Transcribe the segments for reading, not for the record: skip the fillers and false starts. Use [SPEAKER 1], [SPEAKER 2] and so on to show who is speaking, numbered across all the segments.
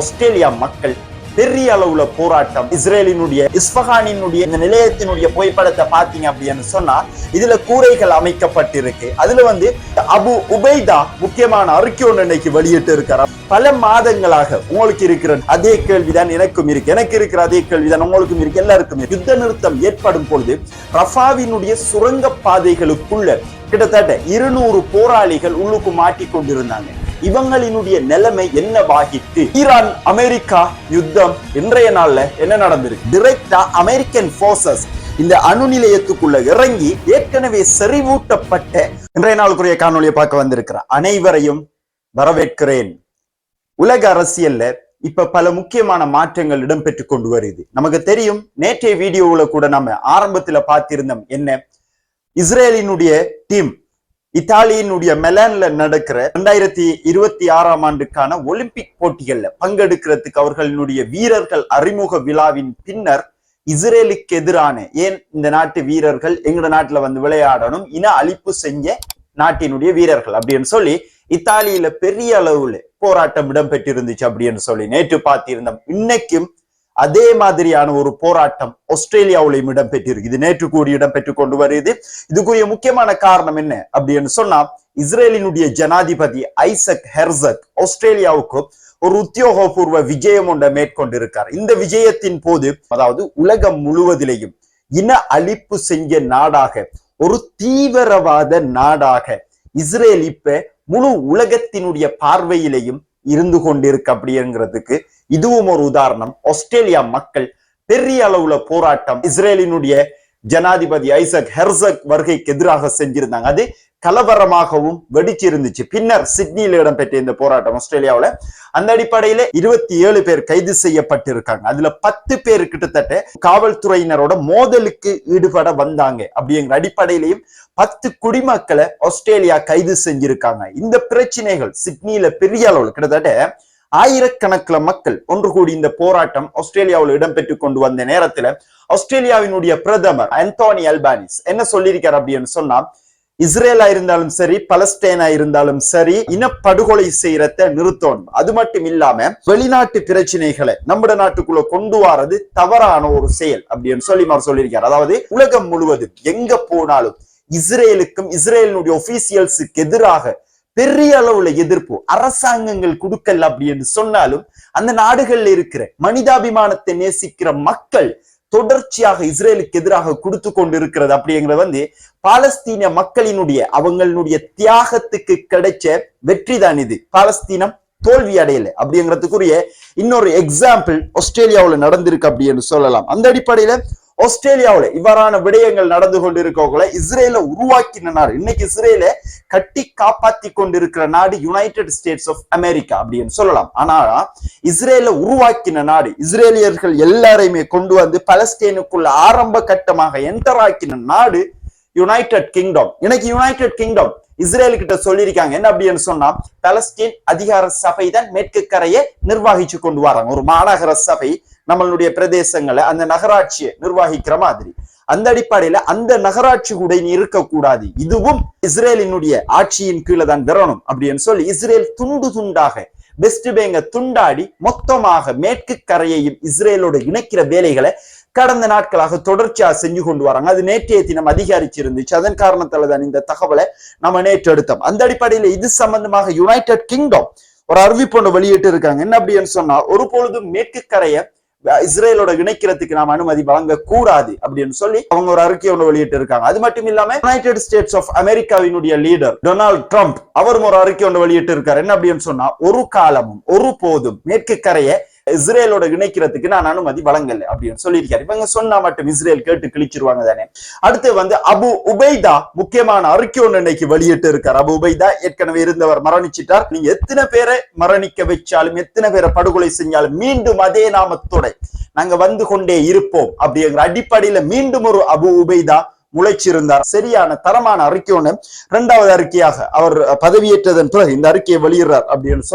[SPEAKER 1] Australia மக்கள் பெரிய அளவுல போராட்டம். இஸ்ரேலினுடைய இஸ்பஹானினுடைய இந்த நிலையத்தினுடைய புகைப்படத்தை பாத்தீங்க அப்படின்னு சொன்னா இதுல கூரைகள் அமைக்கப்பட்டிருக்கு. அதுல அபு உபைதா முக்கியமான அறிக்கை ஒன்று இன்னைக்கு வெளியிட்டு இருக்கிறார். பல மாதங்களாக உங்களுக்கு இருக்கிற அதே கேள்விதான் எனக்கும் இருக்கு, எனக்கு இருக்கிற அதே கேள்விதான் உங்களுக்கும் இருக்கு, எல்லாருக்கும் இருக்கு. யுத்த நிறுத்தம் ஏற்படும் பொழுது ரஃபாவினுடைய சுரங்க பாதைகளுக்குள்ள கிட்டத்தட்ட 200 போராளிகள் உள்ளுக்கு மாட்டிக் கொண்டிருந்தாங்க. இவங்களினுடைய நிலைமை என்னவாகிட்டு? ஈரான் அமெரிக்கா யுத்தம் இன்றைய நாள்ல என்ன நடந்திருக்கு? டைரக்டா அமெரிக்கன் போர்சஸ் இந்த அணு நிலையத்துக்குள்ள இறங்கி ஏற்கனவே செறிவூட்டப்பட்ட இன்றைய நாளுக்குரிய காணொலியை பார்க்க வந்திருக்கிறார். அனைவரையும் வரவேற்கிறேன். உலக அரசியல்ல இப்ப பல முக்கியமான மாற்றங்கள் இடம்பெற்று கொண்டு வருது. நமக்கு தெரியும், நேற்றைய வீடியோவுல கூட நம்ம ஆரம்பத்துல பார்த்திருந்தோம். என்ன, இஸ்ரேலினுடைய டீம் இத்தாலியினுடைய மெலான்ல நடக்கிற 2026ஆம் ஆண்டுக்கான ஒலிம்பிக் போட்டிகள்ல பங்கெடுக்கிறதுக்கு அவர்களுடைய வீரர்கள் அறிமுக விழாவின் பின்னர் இஸ்ரேலுக்கு எதிரான ஏன் இந்த நாட்டு வீரர்கள் எங்க நாட்டுல விளையாடணும், இன அழிப்பு செஞ்ச நாட்டினுடைய வீரர்கள் அப்படின்னு சொல்லி இத்தாலியில பெரிய அளவுல போராட்டம் இடம்பெற்றிருந்துச்சு அப்படின்னு சொல்லி நேற்று பார்த்திருந்தோம். இன்னைக்கும் அதே மாதிரியான ஒரு போராட்டம் ஆஸ்திரேலியாவிலையும் இடம்பெற்றிருக்கு. இது நேற்று கூடி இடம்பெற்று கொண்டு வருது. இதுக்குரிய முக்கியமான காரணம் என்ன அப்படின்னு சொன்னா, இஸ்ரேலினுடைய ஜனாதிபதி ஐசக் ஹெர்சக் ஆஸ்திரேலியாவுக்கு ஒரு உத்தியோகபூர்வ விஜயம் ஒன்றை மேற்கொண்டிருக்கார். இந்த விஜயத்தின் போது அதாவது உலகம் முழுவதிலேயும் இன அழிப்பு செஞ்ச நாடாக, ஒரு தீவிரவாத நாடாக இஸ்ரேல் இப்ப முழு உலகத்தினுடைய பார்வையிலையும் இருந்து கொண்டிருக்கு. அப்படிங்கிறதுக்கு இதுவும் ஒரு உதாரணம். ஆஸ்திரேலியா மக்கள் பெரிய அளவுல போராட்டம் இஸ்ரேலினுடைய ஜனாதிபதி ஐசக் ஹெர்சக் வருகைக்கு எதிராக செஞ்சிருந்தாங்க. அது கலவரமாகவும் வெடிச்சிருந்துச்சு. பின்னர் சிட்னியில இடம்பெற்ற இந்த போராட்டம் ஆஸ்திரேலியாவில அந்த அடிப்படையில 27 பேர் கைது செய்யப்பட்டிருக்காங்க. அதுல 10 பேர் கிட்டத்தட்ட காவல்துறையினரோட மோதலுக்கு ஈடுபட வந்தாங்க. அப்படிங்கிற அடிப்படையிலையும் 10 குடிமக்களை ஆஸ்திரேலியா கைது செஞ்சிருக்காங்க. இந்த பிரச்சனைகள் சிட்னியில பெரிய அளவில் கிட்டத்தட்ட ஆயிரக்கணக்கில் மக்கள் ஒன்று கூடி இந்த போராட்டம் ஆஸ்திரேலியாவில் இடம்பெற்று கொண்டு வந்த நேரத்துல ஆஸ்திரேலியாவினுடைய பிரதமர் ஆந்தோனி அல்பானிஸ் என்ன சொல்லியிருக்கார் அப்படின்னு சொன்னா, இஸ்ரேலா இருந்தாலும் சரி, பலஸ்தீனா இருந்தாலும் சரி, இனப்படுகொலை செய்யறத நிறுத்தணும். அது மட்டும் இல்லாம வெளிநாட்டு பிரச்சனைகளை நம்ம நாட்டுக்குள்ள கொண்டு வரது தவறான ஒரு செயல் அப்படின்னு சொல்லியிருக்காரு. அதாவது உலகம் முழுவதும் எங்க போனாலும் இஸ்ரேலுக்கும் இஸ்ரேலினுடைய ஒபிசியல்ஸுக்கு எதிராக பெரிய அளவுல எதிர்ப்பு அரசாங்கங்கள் கொடுக்கல அப்படின்னு சொன்னாலும் அந்த நாடுகள்ல இருக்கிற மனிதாபிமானத்தை நேசிக்கிற மக்கள் தொடர்ச்சியாக இஸ்ரேலுக்கு எதிராக கொடுத்து கொண்டு இருக்கிறது. அப்படிங்கிறது பாலஸ்தீன மக்களினுடைய அவங்களுடைய தியாகத்துக்கு கிடைச்ச வெற்றி தான் இது. பாலஸ்தீனம் தோல்வி அடையல அப்படிங்கிறதுக்குரிய இன்னொரு எக்ஸாம்பிள் ஆஸ்திரேலியாவில் நடந்திருக்கு அப்படின்னு சொல்லலாம். அந்த அடிப்படையில ஆஸ்திரேலியாவில் இவ்வாறான விடயங்கள் நடந்து கொண்டிருக்கவங்கள இஸ்ரேல உருவாக்கின நாடு, இன்னைக்கு இஸ்ரேல கட்டி காப்பாத்தி கொண்டிருக்கிற நாடு யுனைடெட் ஸ்டேட்ஸ் ஆஃப் அமெரிக்கா அப்படின்னு சொல்லலாம். ஆனா இஸ்ரேல உருவாக்கின நாடு, இஸ்ரேலியர்கள் எல்லாரையுமே கொண்டு வந்து பலஸ்தீனுக்குள்ள ஆரம்ப கட்டமாக என்டர் ஆக்கின நாடு யுனைடெட் கிங்டம். இன்னைக்கு யுனைடெட் கிங்டம் இஸ்ரேல் கிட்ட சொல்லியிருக்காங்க என்ன அப்படின்னு சொன்னா, பலஸ்தீன் அதிகார சபை தான் மேற்கு கரையை நிர்வகிச்சு கொண்டு வராங்க. ஒரு மாநகர சபை நம்மளுடைய பிரதேசங்களை அந்த நகராட்சியை நிர்வகிக்கிற மாதிரி. அந்த அடிப்படையில அந்த நகராட்சி கூட இருக்கக்கூடாது, இதுவும் இஸ்ரேலினுடைய ஆட்சியின் கீழே தான் வரணும் அப்படின்னு சொல்லி இஸ்ரேல் துண்டு துண்டாக வெஸ்ட் பேங்க துண்டாடி மொத்தமாக மேற்கு கரையையும் இஸ்ரேலோட இணைக்கிற வேலைகளை கடந்த நாட்களாக தொடர்ச்சியாக செஞ்சு கொண்டு வராங்க. அது நேற்றைய தினம் அதிகரிச்சிருந்துச்சு. அதன் காரணத்தால தான் இந்த தகவலை நம்ம நேற்று எடுத்தோம். அந்த அடிப்படையில இது சம்பந்தமாக யுனைடெட் கிங்டம் ஒரு அறிவிப்பு ஒன்று வெளியிட்டு இருக்காங்க. என்ன அப்படின்னு சொன்னா, ஒரு பொழுதும் மேற்கு கரையை இஸ்ரேலோட இணைக்கிறதுக்கு நாம் அனுமதி வழங்க கூடாது அப்படின்னு சொல்லி அவங்க ஒரு அறிக்கை ஒன்று வெளியிட்டு இருக்காங்க. அது மட்டும் இல்லாம யுனைடெட் ஸ்டேட்ஸ் ஆஃப் அமெரிக்காவினுடைய லீடர் டொனால்ட் ட்ரம்ப் அவரும் ஒரு அறிக்கை ஒன்று வெளியிட்டு இருக்காரு. என்ன அப்படின்னு சொன்னா, ஒரு காலமும் ஒரு போதும் மேற்கு கரையை இஸ்ரேலோட இணைக்கிறதுக்கு நான் அனுமதி வழங்கல அப்படின்னு சொல்லியிருக்காரு. இவங்க சொன்னா மட்டும் இஸ்ரேல் கேட்டு கிழிச்சிருவாங்க தானே. அடுத்து அபு உபைதா முக்கியமான அறிக்கை ஒன்று இன்னைக்கு வெளியிட்டு இருக்காரு. அபு உபைதா ஏற்கனவே இருந்தவர் மரணிச்சிட்டார். நீங்க எத்தனை பேரை மரணிக்க வச்சாலும் எத்தனை பேரை படுகொலை செஞ்சாலும் மீண்டும் அதே நாமத்தோட நாங்க வந்து கொண்டே இருப்போம் அப்படிங்கிற அடிப்படையில மீண்டும் ஒரு அபு உபைதா முளைச்சிருந்தார். சரியான தரமான அறிக்கை ஒன்று 2வது அறிக்கையாக அவர் பதவியேற்றதன் பிறகு இந்த அறிக்கையை வெளியிடுறார் அப்படின்னு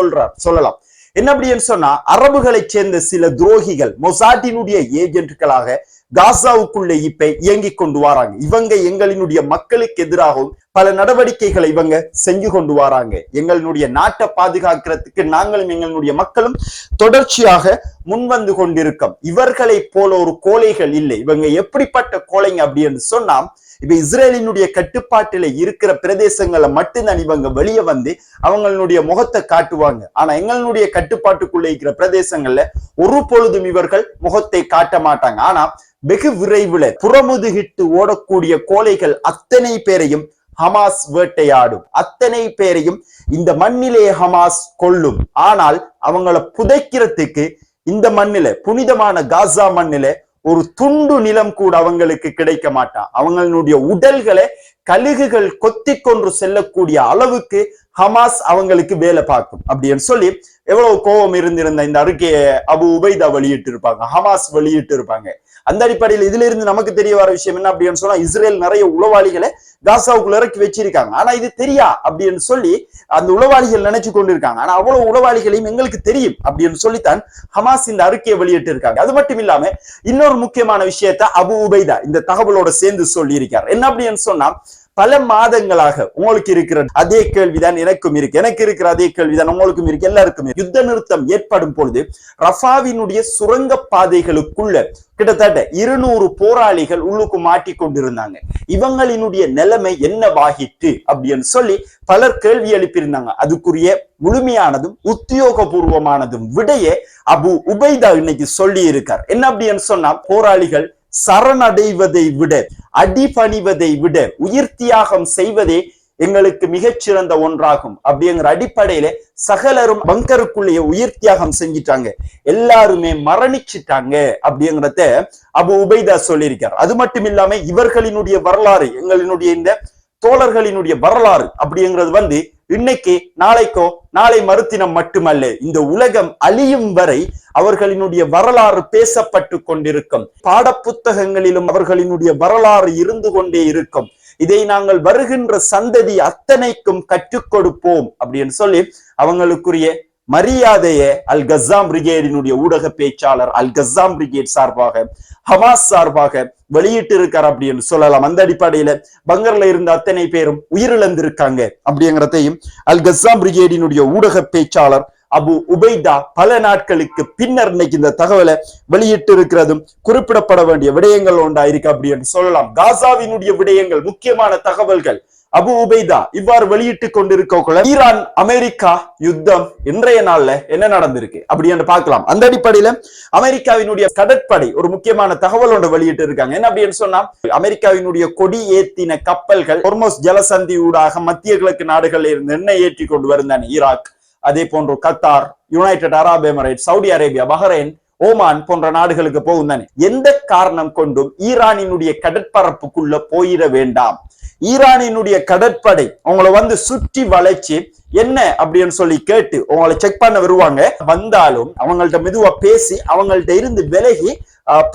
[SPEAKER 1] சொல்லலாம். என்ன அப்படின்னு சொன்னா, அரபுகளை சேர்ந்த சில துரோகிகள் மொசாட்டினுடைய ஏஜென்ட்களாக காசாவுக்குள்ளே இப்ப இயங்கிக் கொண்டு வராங்க. இவங்க எங்களினுடைய மக்களுக்கு எதிராகவும் பல நடவடிக்கைகளை இவங்க செஞ்சு கொண்டு வராங்க. எங்களுடைய நாட்டை பாதுகாக்கிறதுக்கு நாங்களும் எங்களுடைய மக்களும் தொடர்ச்சியாக முன்வந்து கொண்டிருக்கோம். இவர்களை போல ஒரு கோழைகள் இல்லை. இவங்க எப்படிப்பட்ட கோழைங்க அப்படின்னு சொன்னா, இப்ப இஸ்ரேலினுடைய கட்டுப்பாட்டில இருக்கிற பிரதேசங்களை மட்டும்தான் இவங்க வெளியே வந்து அவங்களுடைய முகத்தை காட்டுவாங்க. ஆனா எங்களுடைய கட்டுப்பாட்டுக்குள்ள இருக்கிற பிரதேசங்கள்ல ஒரு பொழுதும் இவர்கள் முகத்தை காட்ட மாட்டாங்க. ஆனா வெகு விரைவில் புறமுதுகிட்டு ஓடக்கூடிய கோழைகள் அத்தனை பேரையும் ஹமாஸ் வேட்டையாடும். அத்தனை பேரையும் இந்த மண்ணிலே ஹமாஸ் கொல்லும். ஆனால் அவங்கள புதைக்கிறதுக்கு இந்த மண்ணில, புனிதமான காசா மண்ணில ஒரு துண்டு நிலம் கூட அவங்களுக்கு கிடைக்க மாட்டான். அவங்களுடைய உடல்களை கழுகுகள் கொத்தி கொன்று செல்லக்கூடிய அளவுக்கு ஹமாஸ் அவங்களுக்கு வேலை பார்க்கும் அப்படின்னு சொல்லி எவ்வளவு கோபம் இருந்திருந்த இந்த அறிக்கையை அபு உபைதா வெளியிட்டு இருப்பாங்க, ஹமாஸ் வெளியிட்டு இருப்பாங்க. அந்த அடிப்படையில் இதுல இருந்து நமக்கு தெரிய வர விஷயம் என்ன அப்படின்னு சொன்னா, இஸ்ரேல் நிறைய உளவாளிகளை காசாவுக்குள்ள இறக்கி வச்சிருக்காங்க. ஆனா இது தெரியா அப்படின்னு சொல்லி அந்த உளவாளிகள் நினைச்சு கொண்டு இருக்காங்க. ஆனா அவ்வளவு உளவாளிகளையும் எங்களுக்கு தெரியும் அப்படின்னு சொல்லித்தான் ஹமாஸ் இந்த அறிக்கையை வெளியிட்டு இருக்காங்க. அது மட்டும் இல்லாம இன்னொரு முக்கியமான விஷயத்த அபு உபைதா இந்த தகவலோட சேர்ந்து சொல்லி இருக்காரு. என்ன அப்படின்னு சொன்னா, பல மாதங்களாக உங்களுக்கு இருக்கிற அதே கேள்விதான் எனக்கும் இருக்கு, எனக்கு இருக்கிற அதே கேள்விதான் உங்களுக்கும் இருக்கு, எல்லாருக்கும் இருக்கு. யுத்த நிறுத்தம் ஏற்படும் பொழுது ரஃபாவினுடைய சுரங்க பாதைகளுக்குள்ள கிட்டத்தட்ட 200 போராளிகள் உள்ளுக்கு மாட்டி கொண்டிருந்தாங்க. இவங்களினுடைய நிலைமை என்னவாகிட்டு அப்படின்னு சொல்லி பலர் கேள்வி எழுப்பியிருந்தாங்க. அதுக்குரிய முழுமையானதும் உத்தியோகபூர்வமானதும் விடையே அபு உபைதா இன்னைக்கு சொல்லி இருக்கார். என்ன அப்படின்னு சொன்னா, போராளிகள் சரணடைவதை விட, அடிபணிவதை விட உயிர் தியாகம் செய்வதே எங்களுக்கு மிகச்சிறந்த ஒன்றாகும் அப்படிங்கிற அடிப்படையில சகலரும் பங்கருக்குள்ளேயே உயிர் தியாகம் செஞ்சிட்டாங்க, எல்லாருமே மரணிச்சிட்டாங்க அப்படிங்கிறத அபு உபைதா சொல்லியிருக்கார். அது மட்டும் இல்லாம இவர்களினுடைய வரலாறு, எங்களினுடைய இந்த தோழர்களினுடைய வரலாறு அப்படிங்கிறது இன்னைக்கு நாளைக்கோ நாளை மறுதினம் மட்டுமல்ல, இந்த உலகம் அழியும் வரை அவர்களினுடைய வரலாறு பேசப்பட்டு கொண்டிருக்கும். பாட புத்தகங்களிலும் அவர்களினுடைய வரலாறு இருந்து கொண்டே இருக்கும். இதை நாங்கள் வருகின்ற சந்ததி அத்தனைக்கும் கற்றுக் கொடுப்போம் அப்படின்னு சொல்லி அவங்களுக்குரிய மரியாதையை அல் கஸ்ஸாம் பிரிகேடினுடைய ஊடக பேச்சாளர் அல் கஸ்ஸாம் பிரிகேட் சார்பாக, ஹமாஸ் சார்பாக வெளியிட்டு இருக்கார் அப்படின்னு சொல்லலாம். அந்த அடிப்படையில பங்கர்ல இருந்த அத்தனை பேரும் உயிரிழந்திருக்காங்க அப்படிங்கிறதையும் அல் கஸ்ஸாம் பிரிகேடினுடைய ஊடக பேச்சாளர் அபு உபைதா பல நாட்களுக்கு பின்னர் இன்னைக்கு இந்த தகவலை வெளியிட்டு இருக்கிறதும் குறிப்பிடப்பட வேண்டிய விடயங்கள் ஒன்றா இருக்கு அப்படின்னு சொல்லலாம். காசாவினுடைய விடயங்கள், முக்கியமான தகவல்கள் அபு உபைதா இவ்வாறு வெளியிட்டு கொண்டிருக்க ஈரான் அமெரிக்கா யுத்தம் இன்றைய நாள்ல என்ன நடந்திருக்கு அப்படின்னு பார்க்கலாம். அந்த அடிப்படையில அமெரிக்காவினுடைய கடற்படை ஒரு முக்கியமான தகவல் ஒன்று வெளியிட்டு இருக்காங்க. என்ன அப்படின்னு சொன்னா, அமெரிக்காவினுடைய கொடி ஏத்தின கப்பல்கள் ஹொர்முஸ் ஜலசந்தி ஊடாக மத்திய கிழக்கு நாடுகளில் இருந்து எண்ணெய் ஏற்றி கொண்டு வருந்தானே, ஈராக், அதே போன்று கத்தார், யுனைடெட் அரபு Emirate, Saudi Arabia, Bahrain, Oman போன்ற நாடுகளுக்கு போகும் தானே. எந்த காரணம் கொண்டும் ஈரானினுடைய கடற்பரப்புக்குள்ள போயிட வேண்டாம். ஈரானினுடைய கடற்படை உங்களை சுற்றி வளைச்சு என்ன அப்படின்னு சொல்லி கேட்டு உங்களை செக் பண்ண வருவாங்க. வந்தாலும் அவங்கள்ட்ட மெதுவா பேசி அவங்கள்ட்ட இருந்து விலகி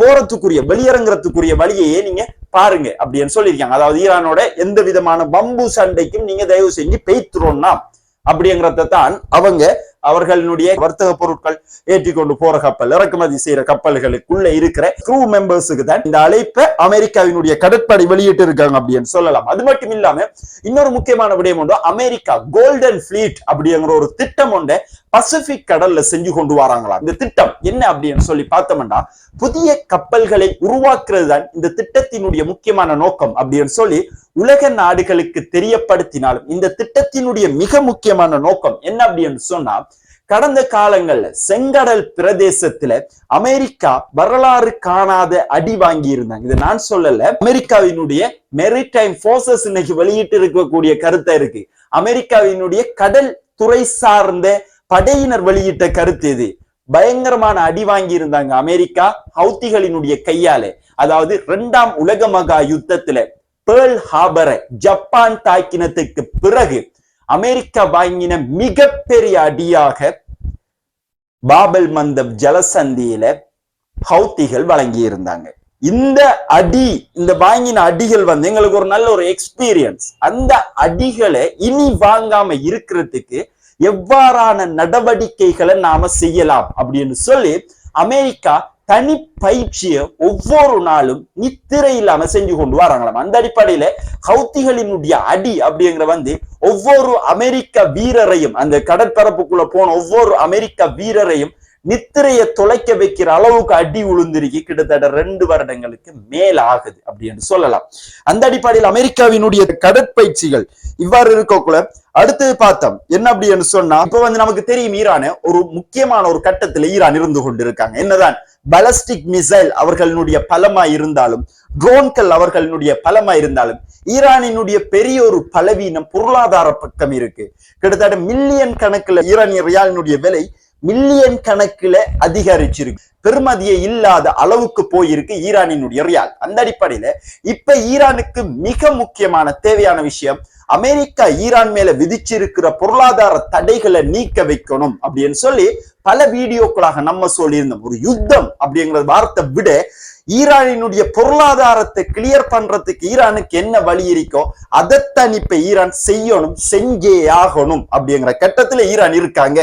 [SPEAKER 1] போறதுக்குரிய, வெளியிறங்குறதுக்குரிய வழியையே நீங்க பாருங்க அப்படின்னு சொல்லியிருக்காங்க. அதாவது ஈரானோட எந்த விதமான பம்பு சண்டைக்கும் நீங்க தயவு செஞ்சு பெய்த்துறோம்னா அப்படிங்கிறத தான் அவர்களுடைய வர்த்தக பொருட்கள் ஏற்றி கொண்டு போற கப்பல், இறக்குமதி செய்யற கப்பல்களுக்குள்ள இருக்கிற க்ரூ மெம்பர்ஸுக்கு தான் இந்த அழைப்பை அமெரிக்காவினுடைய கடற்படை வெளியிட்டு இருக்காங்க அப்படின்னு சொல்லலாம். அது மட்டும் இல்லாம இன்னொரு முக்கியமான விடயம் ஒன்று, அமெரிக்கா கோல்டன் ஃபிளீட் அப்படிங்கிற ஒரு திட்டம் ஒன்றை பசிபிக் கடல்ல செஞ்சு கொண்டு வராங்களா. இந்த திட்டம் என்ன அப்படின்னு சொல்லி பார்த்தோம்னா, புதிய கப்பல்களை உருவாக்குறது தான் இந்த திட்டத்தினுடைய முக்கியமான நோக்கம் அப்படின்னு சொல்லி உலக நாடுகளுக்கு தெரியப்படுத்தினாலும் இந்த திட்டத்தினுடைய மிக முக்கியமான நோக்கம் என்ன அப்படின்னு சொன்னா, கடந்த காலங்கள்ல செங்கடல் பிரதேசத்துல அமெரிக்கா வரலாறு காணாத அடி வாங்கி இருந்தாங்க. இதை நான் சொல்லல, அமெரிக்காவினுடைய மெரிடைம் போர்சஸ் இன்னைக்கு வெளியிட்டு இருக்கக்கூடிய கருத்தை இருக்கு. அமெரிக்காவினுடைய கடல் துறை சார்ந்த படையினர் வெளியிட்ட கருத்து இது. பயங்கரமான அடி வாங்கி இருந்தாங்க அமெரிக்கா ஹவுத்திகளினுடைய கையாலே. அதாவது 2ஆம் உலக மகா யுத்தத்துல பேர்ல் ஹார்பரை ஜப்பான் தாக்கினத்துக்கு பிறகு அமெரிக்கா வாங்கின மிகப்பெரிய அடியாக பாபல் மந்தப் ஜலசந்தியில ஹவுத்திகள் வழங்கி இருந்தாங்க. இந்த அடி, இந்த வாங்கின அடிகள் எங்களுக்கு ஒரு நல்ல ஒரு எக்ஸ்பீரியன்ஸ். அந்த அடிகளை இனி வாங்காம இருக்கிறதுக்கு எவ்வாறான நடவடிக்கைகளை நாம செய்யலாம் அப்படின்னு சொல்லி அமெரிக்கா தனி பயிற்சியை ஒவ்வொரு நாளும் நித்திரை இல்லாம செஞ்சு கொண்டு வராங்களாம். அந்த அடிப்படையில ஹவுத்திகளினுடைய அடி அப்படிங்கிற ஒவ்வொரு அமெரிக்க வீரரையும், அந்த கடற்பரப்புக்குள்ள போன ஒவ்வொரு அமெரிக்க வீரரையும் நித்திரையை தொலைக்க வைக்கிற அளவுக்கு அடி உளுந்திருக்கு. கிட்டத்தட்ட 2 வருடங்களுக்கு மேல ஆகுது அப்படின்னு சொல்லலாம். அந்த அடிப்படையில் அமெரிக்காவினுடைய கடற்பயிற்சிகள் இவ்வாறு இருக்கக்குள்ள அடுத்து பார்த்தோம் என்ன அப்படின்னு சொன்னா, இப்ப நமக்கு தெரியும் ஈரான் ஒரு முக்கியமான ஒரு கட்டத்துல ஈரான் இருந்து கொண்டிருக்காங்க. என்னதான் பாலிஸ்டிக் மிசைல் அவர்களுடைய பலமா இருந்தாலும், ட்ரோன்கள் அவர்களுடைய பலமா இருந்தாலும், ஈரானினுடைய பெரிய ஒரு பலவீனம் பொருளாதார பக்கம் இருக்கு. கிட்டத்தட்ட மில்லியன் கணக்குல ஈரானிய ரியாலினுடைய விலை மில்லியன் கணக்கில அதிகரிச்சிருக்கு. பெருமதியை இல்லாத அளவுக்கு போயிருக்கு ஈரானினுடைய ரியால். அந்த அடிப்படையில இப்ப ஈரானுக்கு மிக முக்கியமான தேவையான விஷயம், அமெரிக்கா ஈரான் மேல விதிச்சிருக்கிற பொருளாதார தடைகளை நீக்க வைக்கணும் அப்படின்னு சொல்லி பல வீடியோக்களாக நம்ம சொல்லியிருந்தோம். ஒரு யுத்தம் அப்படிங்கிற வார்த்தை விட ஈரானினுடைய பொருளாதாரத்தை கிளியர் பண்றதுக்கு ஈரானுக்கு என்ன வழி இருக்கோ அதைத்தான் இப்ப ஈரான் செய்யணும், செஞ்சே ஆகணும் அப்படிங்கிற கட்டத்துல ஈரான் இருக்காங்க.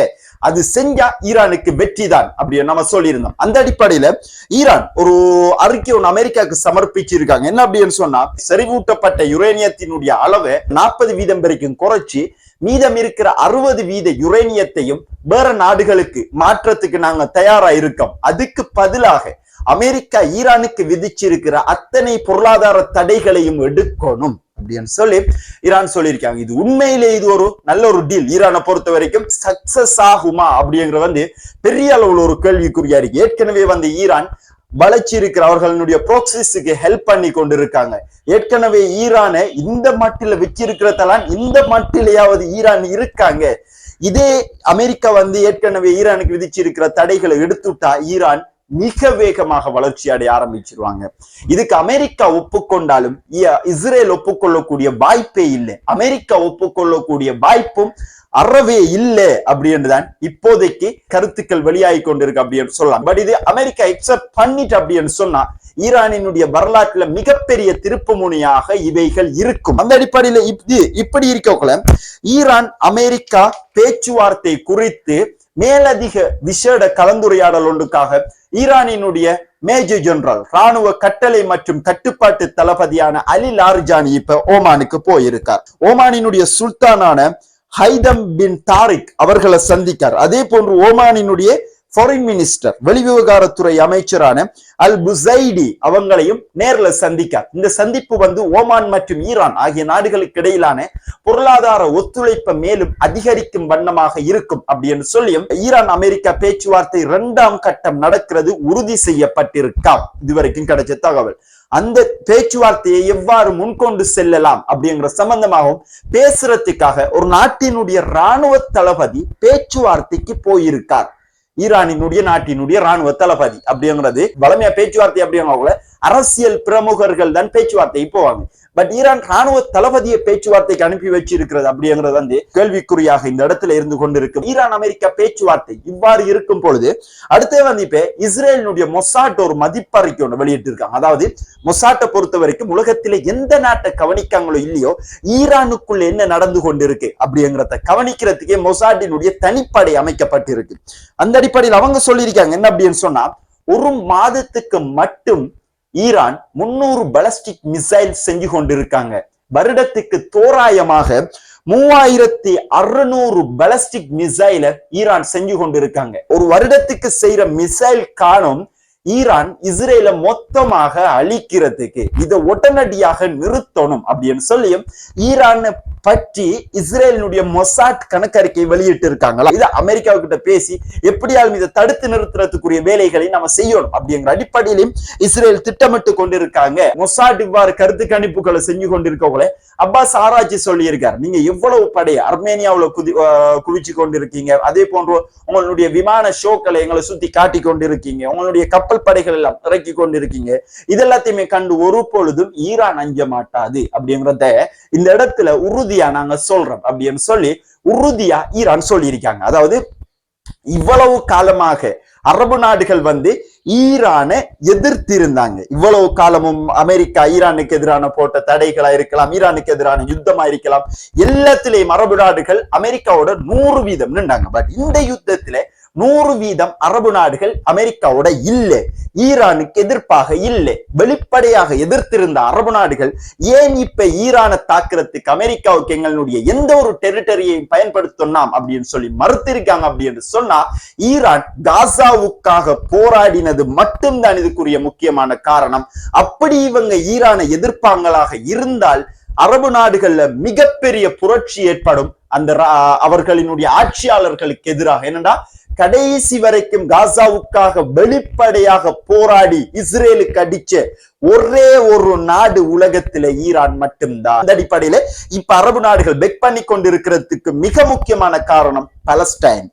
[SPEAKER 1] அது செஞ்சா ஈரானுக்கு வெற்றி தான் அப்படின்னு நம்ம சொல்லியிருந்தோம். அந்த அடிப்படையில ஈரான் ஒரு அறிக்கை ஒன்று அமெரிக்காவுக்கு சமர்ப்பிச்சிருக்காங்க. என்ன அப்படின்னு சொன்னா, செறிவூட்டப்பட்ட யுரேனியத்தினுடைய அளவை 40% வரைக்கும் குறைச்சி மீதம் இருக்கிற 60% யுரேனியத்தையும் வேற நாடுகளுக்கு மாற்றத்துக்கு நாங்க தயாரா இருக்கோம். அதுக்கு பதிலாக அமெரிக்கா ஈரானுக்கு விதிச்சிருக்கிற அத்தனை பொருளாதார தடைகளையும் எடுக்கணும் அப்படின்னு சொல்லி ஈரான் சொல்லியிருக்காங்க. இது உண்மையிலே இது ஒரு நல்ல ஒரு டீல். ஈரானை பொறுத்த வரைக்கும் சக்சஸ் ஆகுமா அப்படிங்கிற பெரிய அளவுல ஒரு கேள்விக்குறியா இருக்கு. ஏற்கனவே ஈரான் வளர்ச்சி இருக்கிற அவர்களுடைய ப்ராக்சிஸுக்கு ஹெல்ப் பண்ணி கொண்டிருக்காங்க. ஏற்கனவே ஈரானை இந்த மட்டில வச்சிருக்கிறதெல்லாம் இந்த மட்டிலேயாவது ஈரான் இருக்காங்க. இதே அமெரிக்கா ஏற்கனவே ஈரானுக்கு விதிச்சிருக்கிற தடைகளை எடுத்துட்டா ஈரான் மிக வேகமாக வளர்ச்சி அடைய ஆரம்பிச்சிருவாங்க. இதுக்கு அமெரிக்கா ஒப்புக்கொண்டாலும் இஸ்ரேல் ஒப்புக்கொள்ளக்கூடிய வாய்ப்பே இல்லை. அமெரிக்கா ஒப்புக்கொள்ளக்கூடிய வாய்ப்பும் அறவே இல்லை அப்படின்னுதான் இப்போதைக்கு கருத்துக்கள் வெளியாகி கொண்டிருக்கு அப்படின்னு சொல்லலாம். பட் இது அமெரிக்கா எக்ஸப்ட் பண்ணிட்டு அப்படின்னு சொன்னா ஈரானினுடைய வரலாற்றுல மிகப்பெரிய திருப்பு முனையாக இவைகள் இருக்கும். அந்த அடிப்படையில இப்படி இருக்கக்குள்ள ஈரான் அமெரிக்கா பேச்சுவார்த்தை குறித்து மேலதிக விசேட கலந்துரையாடல் ஒன்றுக்காக ஈரானினுடைய மேஜர் ஜெனரல் ராணுவ கட்டளை மற்றும் கட்டுப்பாட்டு தளபதியான அலி லார்ஜானி இப்ப ஓமானுக்கு போயிருக்கார். ஓமானினுடைய சுல்தானான ஹைதம் பின் தாரிக் அவர்களை சந்திக்கார். அதே போன்று ஓமானினுடைய ஃபாரின் மினிஸ்டர் வெளிவிவகாரத்துறை அமைச்சரான அல் புசைடி அவங்களையும் நேர்ல சந்திக்கார். இந்த சந்திப்பு ஓமான் மற்றும் ஈரான் ஆகிய நாடுகளுக்கு இடையிலான பொருளாதார ஒத்துழைப்பை மேலும் அதிகரிக்கும் வண்ணமாக இருக்கும் அப்படின்னு சொல்லியும் ஈரான் அமெரிக்கா பேச்சுவார்த்தை 2ஆம் கட்டம் நடக்கிறது உறுதி செய்யப்பட்டிருக்காம். இதுவரைக்கும் கிடைச்ச தகவல். அந்த பேச்சுவார்த்தையை எவ்வாறு முன்கொண்டு செல்லலாம் அப்படிங்கிற சம்பந்தமாகவும் பேசுறதுக்காக ஒரு நாட்டினுடைய ராணுவ தளபதி பேச்சுவார்த்தைக்கு போயிருக்கார். ஈரானினுடைய நாட்டினுடைய ராணுவ தளபதி அப்படிங்கிறது வளமையா பேச்சுவார்த்தை அப்படிங்க அரசியல் பிரமுகர்கள் தான் பேச்சுவார்த்தை போவாங்க. பட் ஈரான் ராணுவ தளபதியை பேச்சுவார்த்தைக்கு அனுப்பி வச்சிருக்கிறது அப்படிங்கிறது கேள்விக்குறியாக இந்த இடத்துல இருந்து கொண்டிருக்கு. ஈரான் அமெரிக்கா பேச்சுவார்த்தை இவ்வாறு இருக்கும் பொழுது அடுத்து இப்ப இஸ்ரேலினுடைய மொசாட் ஒரு மதிப்பறிக்கை ஒன்று வெளியிட்டு இருக்காங்க. அதாவது மொசாட்டை பொறுத்த வரைக்கும் உலகத்திலே எந்த நாட்டை கவனிக்காங்களோ இல்லையோ ஈரானுக்குள்ள என்ன நடந்து கொண்டிருக்கு அப்படிங்கிறத கவனிக்கிறதுக்கே மொசாட்டினுடைய தனிப்படை அமைக்கப்பட்டிருக்கு. அந்த அடிப்படையில் அவங்க சொல்லியிருக்காங்க என்ன அப்படின்னு சொன்னா, ஒரு மாதத்துக்கு மட்டும் ஈரான் 300 பாலிஸ்டிக் மிசைல் செஞ்சு கொண்டிருக்காங்க. வருடத்துக்கு தோராயமாக 3600 பாலிஸ்டிக் மிசைலை ஈரான் செஞ்சு கொண்டிருக்காங்க. ஒரு வருடத்துக்கு செய்யற மிசைல் காணும் ஈரான் இஸ்ரேல மொத்தமாக அழிக்கிறதுக்கு இதை உடனடியாக நிறுத்தணும் அப்படின்னு சொல்லியும் ஈரான் பற்றி இஸ்ரேலினுடைய மொசாட் கணக்கறிக்கை வெளியிட்டு இருக்காங்களா. இதை அமெரிக்கா கிட்ட பேசி எப்படியாலும் இதை தடுத்து நிறுத்துறதுக்குரிய வேலைகளை நம்ம செய்யணும் அப்படிங்கிற அடிப்படையிலும் இஸ்ரேல் திட்டமிட்டு கொண்டிருக்காங்க. மொசாட் இவ்வாறு கருத்து கணிப்புகளை செஞ்சு கொண்டிருக்கவங்களே அப்பாஸ் ஆராய்ச்சி சொல்லி இருக்காரு, நீங்க எவ்வளவு படை அர்மேனியாவுல குவிச்சு கொண்டிருக்கீங்க, அதே போன்று உங்களுடைய விமான ஷோக்களை எங்களை சுத்தி காட்டி கொண்டிருக்கீங்க, உங்களுடைய கப்பல் படைகள் எல்லாம் இறக்கி கொண்டிருக்கீங்க, இதெல்லாத்தையுமே கண்டு ஒரு பொழுதும் ஈரான் அஞ்ச மாட்டாது அப்படிங்கிறத இந்த இடத்துல உறுதியா நாங்க சொல்றோம் அப்படின்னு சொல்லி உறுதியா ஈரான் சொல்லி இருக்காங்க. அதாவது இவ்வளவு காலமாக அரபு நாடுகள் ஈரானை எதிர்த்திருந்தாங்க. இவ்வளவு காலமும் அமெரிக்கா ஈரானுக்கு எதிரான போட்ட தடைகளா இருக்கலாம், ஈரானுக்கு எதிரான யுத்தமா இருக்கலாம், எல்லாத்திலேயும் அரபு நாடுகள் அமெரிக்காவோட 100% நின்றாங்க. பட் இந்த யுத்தத்துல 100% அரபு நாடுகள் அமெரிக்காவோட இல்லை, ஈரானுக்கு எதிர்ப்பாக இல்லை. வெளிப்படையாக எதிர்த்திருந்த அரபு நாடுகள் ஏன் இப்ப ஈரானை தாக்குறதுக்கு அமெரிக்காவுக்கு எங்களுடைய எந்த ஒரு டெரிட்டரியை பயன்படுத்தலாம் அப்படின்னு சொல்லி மறுத்திருக்காங்க அப்படின்னு சொன்னா, ஈரான் காசாவுக்காக போராடினது மட்டும்தான் இதுக்குரிய முக்கியமான காரணம். அப்படி இவங்க ஈரானை எதிர்ப்பாங்களாக இருந்தால் அரபு நாடுகள்ல மிகப்பெரிய புரட்சி ஏற்படும் அந்த அவர்களினுடைய ஆட்சியாளர்களுக்கு எதிராக. என்னடா, கடைசி வரைக்கும் காசாவுக்காக வெளிப்படையாக போராடி இஸ்ரேலுக்கு அடிச்ச ஒரே ஒரு நாடு உலகத்தில ஈரான் மட்டும்தான். அந்த அடிப்படையில இப்ப அரபு நாடுகள் பெக் பண்ணி கொண்டிருக்கிறதுக்கு மிக முக்கியமான காரணம் பலஸ்டைன்.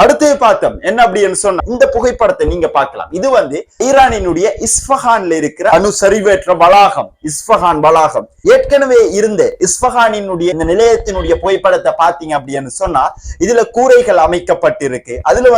[SPEAKER 1] அடுத்து பார்த்தோம் என்ன அப்படின்னு சொன்னா, இந்த புகைப்படத்தை நீங்க பார்க்கலாம். இது ஈரானினுடைய இஸ்ஃபஹான்ல இருக்கிற அணு சரிவேற்ற வளாகம், இஸ்ஃபஹான் வளாகம். ஏற்கனவே இருந்த இஸ்ஃபஹானினுடைய இந்த நிலையத்தினுடைய புகைப்படத்தை பாத்தீங்க அப்படின்னு சொன்னா, இதுல கூரைகள் அமைக்கப்பட்டிருக்கு. அதுல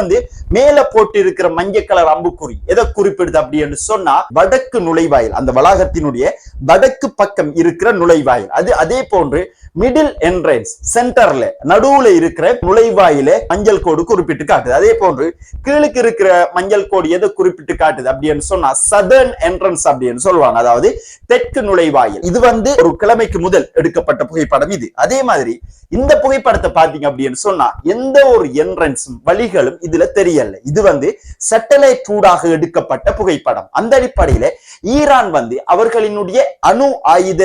[SPEAKER 1] மேல போட்டு இருக்கிற மஞ்சள் கலர் அம்புக்குறி எதை குறிப்பிடுது அப்படின்னு சொன்னா, வடக்கு நுழைவாயில், அந்த வளாகத்தினுடைய வடக்கு பக்கம் இருக்கிற நுழைவாயில். அது அதே போன்று மிடில் என்ட்ரன்ஸ், சென்டர்ல நடுவுல இருக்கிற நுழைவாயில மஞ்சள் கோடு குறிப்பிட்டு காட்டுது. அதே போன்று கீழுக்கு இருக்கிற மஞ்சள் கோடு எதை குறிப்பிட்டு காட்டுது அப்படின்னு சொன்னா, சதர்ன் என்ட்ரன்ஸ் அப்படின்னு சொல்லுவாங்க, அதாவது தெற்கு நுழைவாயில். இது ஒரு கிழமைக்கு முதல் எடுக்கப்பட்ட புகைப்படம் இது. அதே மாதிரி இந்த புகைப்படத்தை பாத்தீங்க அப்படின்னு சொன்னா, எந்த ஒரு என்ட்ரன்ஸும் வழிகளும் இதுல தெரியல. இது சேட்டலைட் ஊடாக எடுக்கப்பட்ட புகைப்படம். அந்த அடிப்படையில ஈரான் அவர்களினுடைய அணு ஆயுத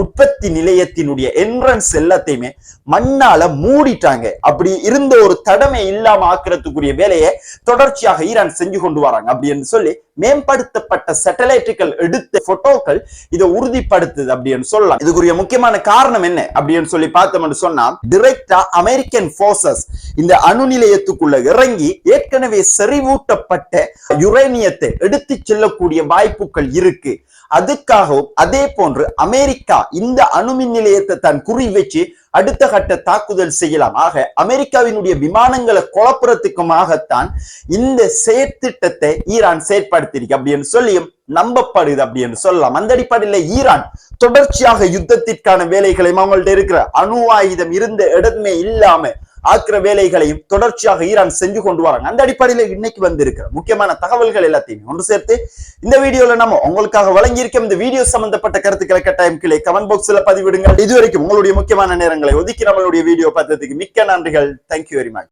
[SPEAKER 1] உற்பத்தி நிலையத்தினுடைய என்ட்ரன்ஸ் எல்லாத்தையுமே மண்ணால மூடிட்டாங்க. அப்படி இருந்த ஒரு தடமை இல்லாம ஆக்குறதுக்குரிய வேலையை தொடர்ச்சியாக ஈரான் செஞ்சு கொண்டு வராங்க அப்படின்னு சொல்லி மேம்படுத்தப்பட்ட சேட்டலைட்டுகள் எடுத்த போட்டோக்கள் இதை உறுதிப்படுத்துது அப்படின்னு சொல்லலாம். இதுக்குரிய முக்கியமான காரணம் என்ன அப்படின்னு சொல்லி பார்த்தோம்னு சொன்னா, டைரக்டா அமெரிக்கன் போர்சஸ் இந்த அணு நிலையத்துக்குள்ள இறங்கி ஏற்கனவே செறிவூட்டப்பட்ட யுரேனியத்தை எடுத்து செல்லக்கூடிய வாய்ப்புகள் இருக்கு. அதுக்காகவும் அதே போன்று அமெரிக்கா இந்த அணுமின் நிலையத்தை தான் குறி வச்சு அடுத்த கட்ட தாக்குதல் செய்யலாம். ஆக அமெரிக்காவினுடைய விமானங்களை குழப்புறதுக்குமாகத்தான் இந்த செயற்திட்டத்தை ஈரான் செயற்படுத்தியிருக்கு அப்படின்னு சொல்லியும் நம்பப்படுது அப்படின்னு சொல்லலாம். அந்த அடிப்படையில ஈரான் தொடர்ச்சியாக யுத்தத்திற்கான வேலைகளையும் அவங்கள்ட்ட இருக்கிற அணு ஆயுதம் இருந்த இடமே இல்லாம ஆக்கிற வேலைகளையும் தொடர்ச்சியாக ஈரான் செஞ்சு கொண்டு வராங்க. அந்த அடிப்படையில இன்னைக்கு இருக்கிற முக்கியமான தகவல்கள் எல்லாத்தையும் ஒன்று சேர்த்து இந்த வீடியோல நம்ம உங்களுக்காக வழங்கியிருக்கோம். இந்த வீடியோ சம்பந்தப்பட்ட கருத்துக்களை கட்டாயம் கீழே கமெண்ட் பாக்ஸ்ல பதிவிடுங்கள். இதுவரைக்கும் உங்களுடைய முக்கியமான நேரங்களை ஒதுக்கி நம்மளுடைய வீடியோ பார்த்ததுக்கு மிக்க நன்றிகள். Thank you very much.